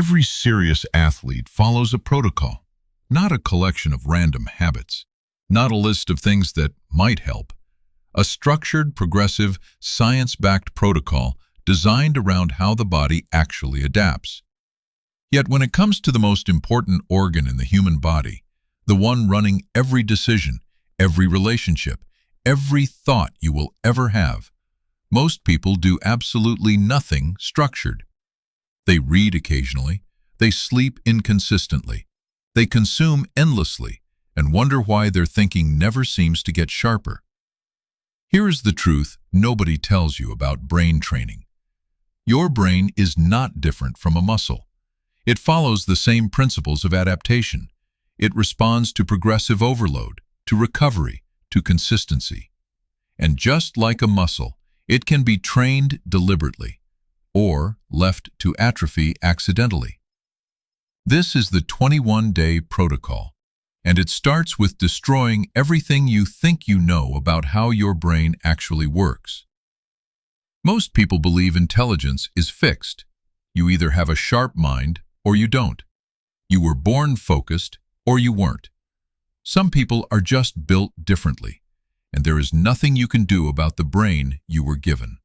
Every serious athlete follows a protocol, not a collection of random habits, not a list of things that might help. A structured, progressive, science-backed protocol designed around how the body actually adapts. Yet when it comes to the most important organ in the human body, the one running every decision, every relationship, every thought you will ever have, most people do absolutely nothing structured. They read occasionally, they sleep inconsistently, they consume endlessly, and wonder why their thinking never seems to get sharper. Here is the truth nobody tells you about brain training. Your brain is not different from a muscle. It follows the same principles of adaptation. It responds to progressive overload, to recovery, to consistency. And just like a muscle, it can be trained deliberately or left to atrophy accidentally. This is the 21-day protocol, and it starts with destroying everything you think you know about how your brain actually works. Most people believe intelligence is fixed. You either have a sharp mind or you don't. You were born focused or you weren't. Some people are just built differently, and there is nothing you can do about the brain you were given.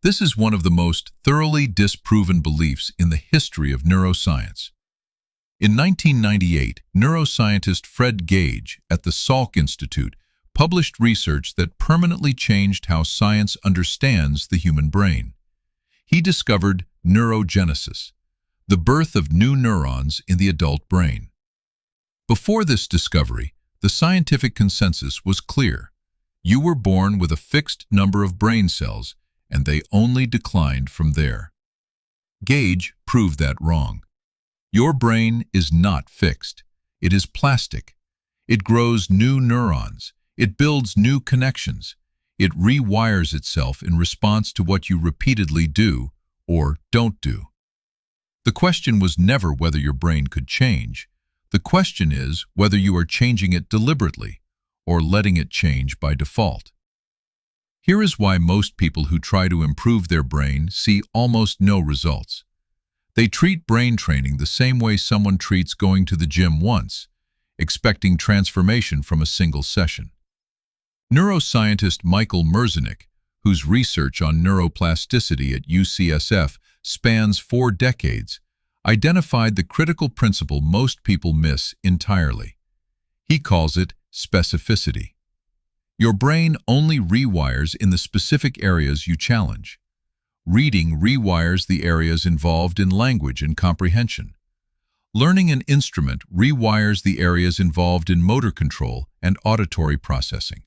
This is one of the most thoroughly disproven beliefs in the history of neuroscience. In 1998, neuroscientist Fred Gage at the Salk Institute published research that permanently changed how science understands the human brain. He discovered neurogenesis, the birth of new neurons in the adult brain. Before this discovery, the scientific consensus was clear. You were born with a fixed number of brain cells, and they only declined from there. Gage proved that wrong. Your brain is not fixed. It is plastic. It grows new neurons. It builds new connections. It rewires itself in response to what you repeatedly do or don't do. The question was never whether your brain could change. The question is whether you are changing it deliberately or letting it change by default. Here is why most people who try to improve their brain see almost no results. They treat brain training the same way someone treats going to the gym once, expecting transformation from a single session. Neuroscientist Michael Merzenich, whose research on neuroplasticity at UCSF spans 4 decades, identified the critical principle most people miss entirely. He calls it specificity. Your brain only rewires in the specific areas you challenge. Reading rewires the areas involved in language and comprehension. Learning an instrument rewires the areas involved in motor control and auditory processing.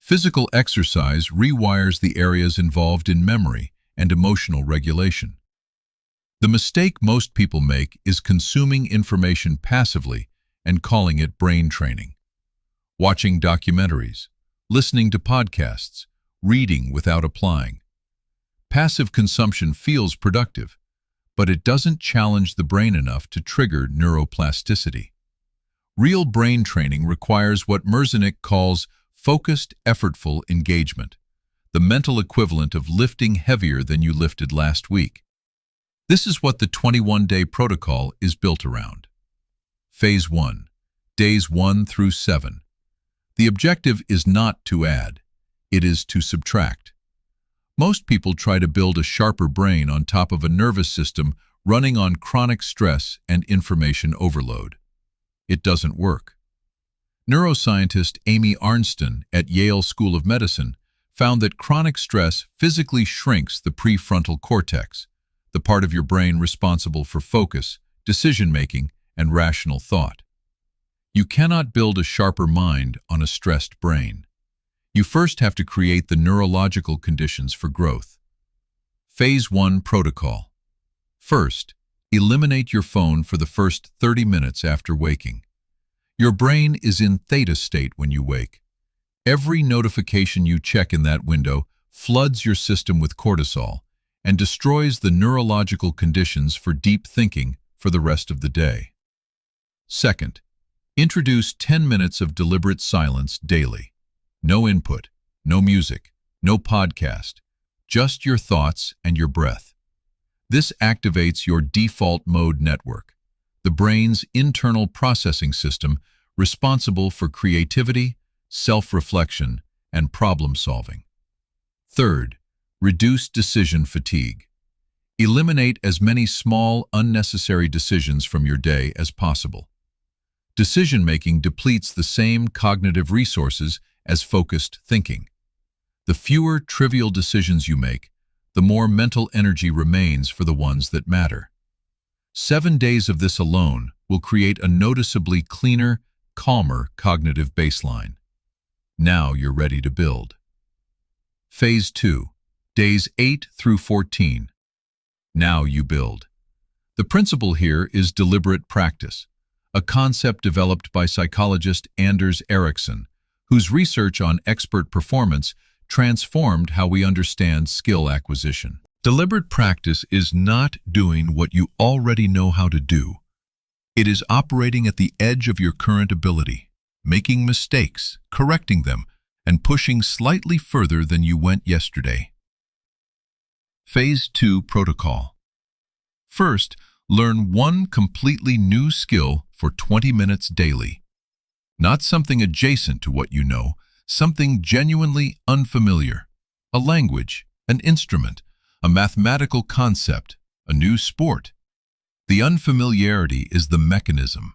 Physical exercise rewires the areas involved in memory and emotional regulation. The mistake most people make is consuming information passively and calling it brain training. Watching documentaries, listening to podcasts, reading without applying. Passive consumption feels productive, but it doesn't challenge the brain enough to trigger neuroplasticity. Real brain training requires what Merzenich calls focused, effortful engagement, the mental equivalent of lifting heavier than you lifted last week. This is what the 21-day protocol is built around. Phase 1, days 1 through 7. The objective is not to add, it is to subtract. Most people try to build a sharper brain on top of a nervous system running on chronic stress and information overload. It doesn't work. Neuroscientist Amy Arnsten at Yale School of Medicine found that chronic stress physically shrinks the prefrontal cortex, the part of your brain responsible for focus, decision-making, and rational thought. You cannot build a sharper mind on a stressed brain. You first have to create the neurological conditions for growth. Phase 1 protocol. First, eliminate your phone for the first 30 minutes after waking. Your brain is in theta state when you wake. Every notification you check in that window floods your system with cortisol and destroys the neurological conditions for deep thinking for the rest of the day. Second, introduce 10 minutes of deliberate silence daily. No input, no music, no podcast, just your thoughts and your breath. This activates your default mode network, the brain's internal processing system responsible for creativity, self-reflection, and problem-solving. Third, reduce decision fatigue. Eliminate as many small, unnecessary decisions from your day as possible. Decision-making depletes the same cognitive resources as focused thinking. The fewer trivial decisions you make, the more mental energy remains for the ones that matter. 7 days of this alone will create a noticeably cleaner, calmer cognitive baseline. Now you're ready to build. Phase 2, days 8 through 14. Now you build. The principle here is deliberate practice, a concept developed by psychologist Anders Ericsson, whose research on expert performance transformed how we understand skill acquisition. Deliberate practice is not doing what you already know how to do. It is operating at the edge of your current ability, making mistakes, correcting them, and pushing slightly further than you went yesterday. Phase 2 protocol. First, learn one completely new skill for 20 minutes daily. Not something adjacent to what you know, something genuinely unfamiliar. A language, an instrument, a mathematical concept, a new sport. The unfamiliarity is the mechanism.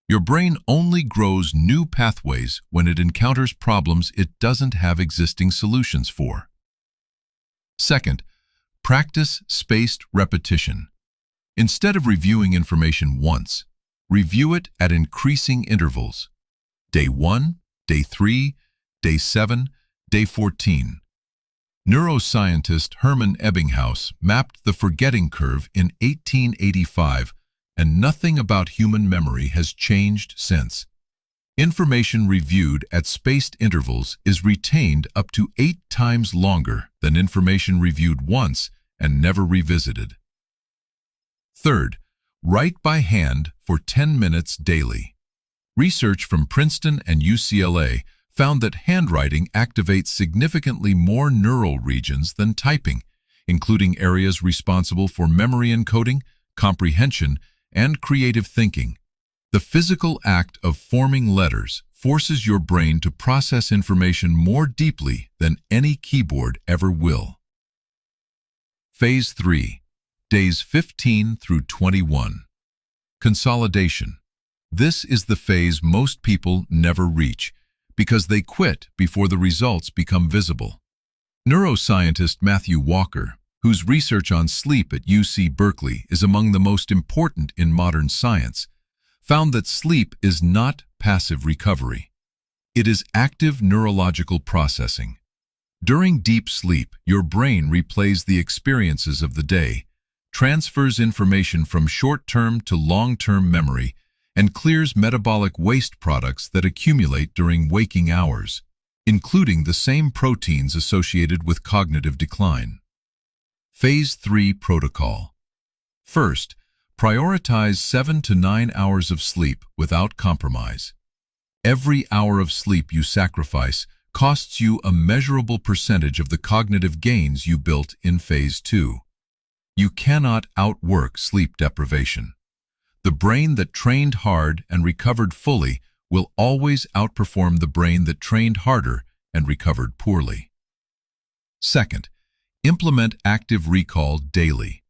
Your brain only grows new pathways when it encounters problems it doesn't have existing solutions for. Second, practice spaced repetition. Instead of reviewing information once, review it at increasing intervals. Day 1, Day 3, Day 7, Day 14. Neuroscientist Hermann Ebbinghaus mapped the forgetting curve in 1885, and nothing about human memory has changed since. Information reviewed at spaced intervals is retained up to 8 times longer than information reviewed once and never revisited. Third, write by hand for 10 minutes daily. Research from Princeton and UCLA found that handwriting activates significantly more neural regions than typing, including areas responsible for memory encoding, comprehension, and creative thinking. The physical act of forming letters forces your brain to process information more deeply than any keyboard ever will. Phase 3, days 15 through 21. Consolidation. This is the phase most people never reach because they quit before the results become visible. Neuroscientist Matthew Walker, whose research on sleep at UC Berkeley is among the most important in modern science, found that sleep is not passive recovery. It is active neurological processing. During deep sleep, your brain replays the experiences of the day, transfers information from short-term to long-term memory, and clears metabolic waste products that accumulate during waking hours, including the same proteins associated with cognitive decline. Phase 3 protocol. First, prioritize 7 to 9 hours of sleep without compromise. Every hour of sleep you sacrifice costs you a measurable percentage of the cognitive gains you built in Phase 2. You cannot outwork sleep deprivation. The brain that trained hard and recovered fully will always outperform the brain that trained harder and recovered poorly. Second, implement active recall daily.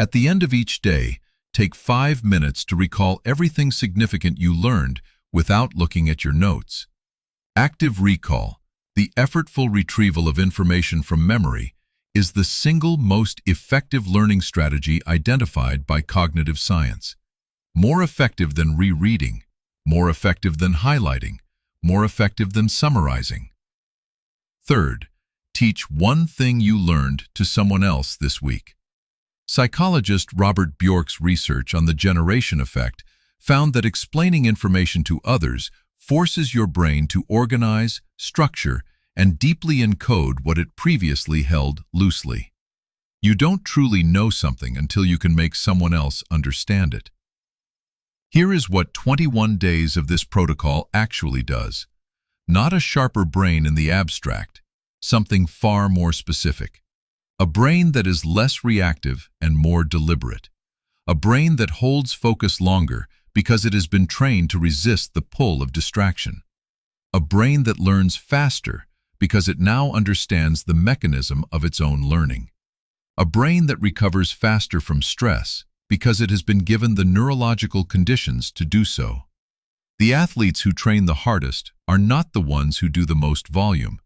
At the end of each day, take 5 minutes to recall everything significant you learned without looking at your notes. Active recall, the effortful retrieval of information from memory, is the single most effective learning strategy identified by cognitive science. More effective than rereading, more effective than highlighting, more effective than summarizing. Third, teach one thing you learned to someone else this week. Psychologist Robert Bjork's research on the generation effect found that explaining information to others forces your brain to organize, structure, and deeply encode what it previously held loosely. You don't truly know something until you can make someone else understand it. Here is what 21 days of this protocol actually does. Not a sharper brain in the abstract, something far more specific. A brain that is less reactive and more deliberate. A brain that holds focus longer because it has been trained to resist the pull of distraction. A brain that learns faster because it now understands the mechanism of its own learning. A brain that recovers faster from stress because it has been given the neurological conditions to do so. The athletes who train the hardest are not the ones who do the most volume.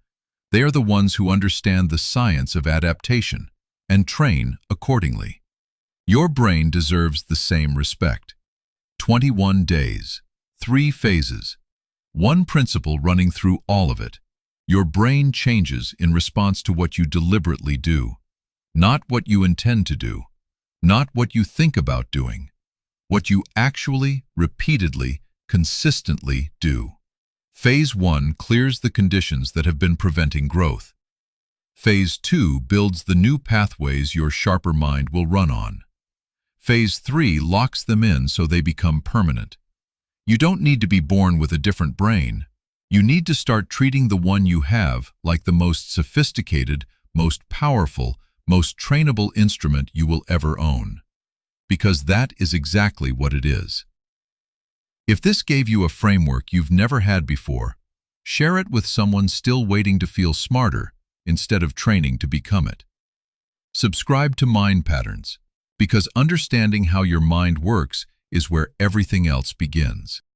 They are the ones who understand the science of adaptation and train accordingly. Your brain deserves the same respect. 21 days, 3 phases, one principle running through all of it. Your brain changes in response to what you deliberately do, not what you intend to do, not what you think about doing, what you actually, repeatedly, consistently do. Phase 1 clears the conditions that have been preventing growth. Phase 2 builds the new pathways your sharper mind will run on. Phase 3 locks them in so they become permanent. You don't need to be born with a different brain. You need to start treating the one you have like the most sophisticated, most powerful, most trainable instrument you will ever own. Because that is exactly what it is. If this gave you a framework you've never had before, share it with someone still waiting to feel smarter instead of training to become it. Subscribe to Mind Patterns, because understanding how your mind works is where everything else begins.